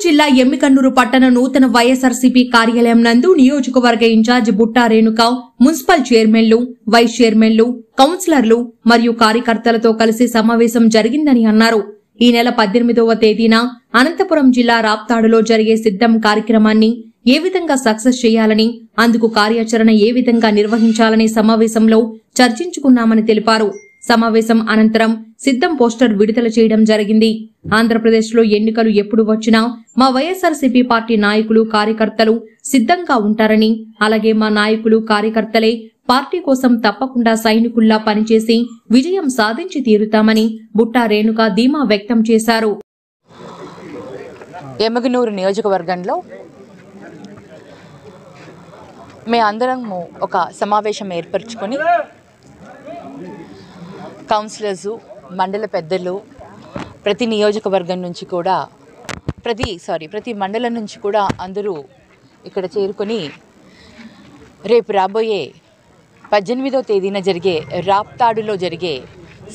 జిల్లా ఎమ్మికన్నూరు పట్టణ నూతన వైఎస్ఆర్సీపీ కార్యాలయం నందు నియోజకవర్గ ఇన్ఛార్జ్ బుట్టా రేణుక, మున్సిపల్ చైర్మన్లు, వైస్ చైర్మన్లు, కౌన్సిలర్లు మరియు కార్యకర్తలతో కలిసి సమావేశం జరిగిందని అన్నారు. ఈ నెల 18వ తేదీన అనంతపురం జిల్లా రాప్తాడులో జరిగే సిద్ధం కార్యక్రమాన్ని ఏ విధంగా సక్సెస్ చేయాలని, అందుకు కార్యాచరణ ఏ విధంగా నిర్వహించాలని సమావేశంలో చర్చించుకున్నామని తెలిపారు. సమావేశం అనంతరం సిద్ధం పోస్టర్ విడుదల చేయడం జరిగింది. ఆంధ్రప్రదేశ్లో ఎన్నికలు ఎప్పుడు వచ్చినా మా వైఎస్ఆర్సీపీ పార్టీ నాయకులు, కార్యకర్తలు సిద్ధంగా ఉంటారని, అలాగే మా నాయకులు, కార్యకర్తలే పార్టీ కోసం తప్పకుండా సైనికుల్లా పనిచేసి విజయం సాధించి తీరుతామని బుట్టా రేణుక ధీమా వ్యక్తం చేశారు. ఎమ్మికన్నూరు నియోజకవర్గంలో మేమందరం ఒక సమావేశం ఏర్పరచుకొని కౌన్సిలర్స్, మండల పెద్దలు, ప్రతి నియోజకవర్గం నుంచి కూడా ప్రతి మండలం నుంచి కూడా అందరూ ఇక్కడ చేరుకొని రేపు రాబోయే 18వ తేదీన జరిగే రాప్తాడులో జరిగే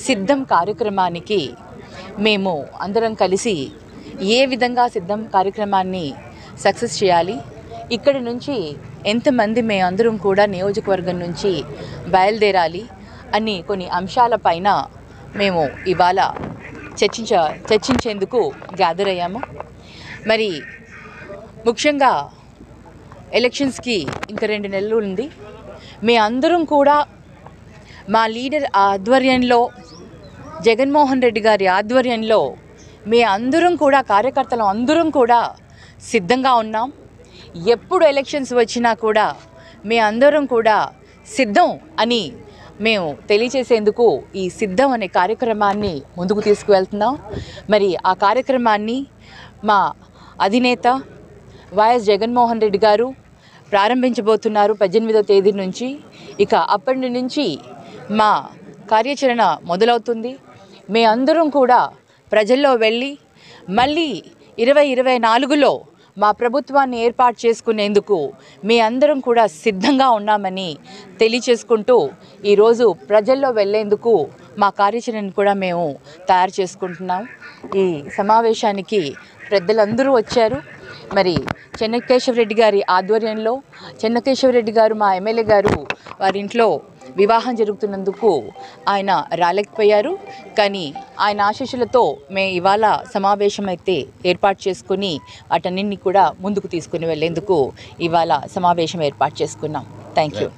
సిద్ధం కార్యక్రమానికి మేము అందరం కలిసి ఏ విధంగా సిద్ధం కార్యక్రమాన్ని సక్సెస్ చేయాలి, ఇక్కడి నుంచి ఎంతమంది మేమందరం కూడా నియోజకవర్గం నుంచి బయలుదేరాలి అని కొన్ని అంశాలపైన మేము ఇవాళ చర్చించేందుకు గ్యాదర్ అయ్యాము. మరి ముఖ్యంగా ఎలక్షన్స్కి ఇంకా 2 నెలలు ఉంది. మీ అందరం కూడా మా లీడర్ ఆధ్వర్యంలో, జగన్మోహన్ రెడ్డి గారి ఆధ్వర్యంలో మీ అందరం కూడా, కార్యకర్తలు అందరం కూడా సిద్ధంగా ఉన్నాం. ఎప్పుడు ఎలక్షన్స్ వచ్చినా కూడా మీ అందరం కూడా సిద్ధం అని మేము తెలియచేసేందుకు ఈ సిద్ధం అనే కార్యక్రమాన్ని ముందుకు తీసుకువెళ్తున్నాం. మరి ఆ కార్యక్రమాన్ని మా అధినేత వైఎస్ జగన్మోహన్ రెడ్డి గారు ప్రారంభించబోతున్నారు 18వ తేదీ నుంచి. ఇక అప్పటి నుంచి మా కార్యాచరణ మొదలవుతుంది. మీ అందరం కూడా ప్రజల్లో వెళ్ళి మళ్ళీ 2024లో మా ప్రభుత్వాన్ని ఏర్పాటు చేసుకునేందుకు మీ అందరం కూడా సిద్ధంగా ఉన్నామని తెలియచేసుకుంటూ ఈరోజు ప్రజల్లో వెళ్ళేందుకు మా కార్యాచరణను కూడా మేము తయారు చేసుకుంటున్నాం. ఈ సమావేశానికి పెద్దలందరూ వచ్చారు. మరి చెన్నకేశవరెడ్డి గారి ఆధ్వర్యంలో, చెన్నకేశవరెడ్డి గారు మా ఎమ్మెల్యే గారు వారి ఇంట్లో వివాహం జరుగుతున్నందుకు ఆయన రాలేకపోయారు. కానీ ఆయన ఆశీస్సులతో మేము ఇవాళ సమావేశం అయితే ఏర్పాటు చేసుకుని వాటన్నింటినీ కూడా ముందుకు తీసుకుని వెళ్లేందుకు ఇవాళ సమావేశం ఏర్పాటు చేసుకున్నాం. Thank you.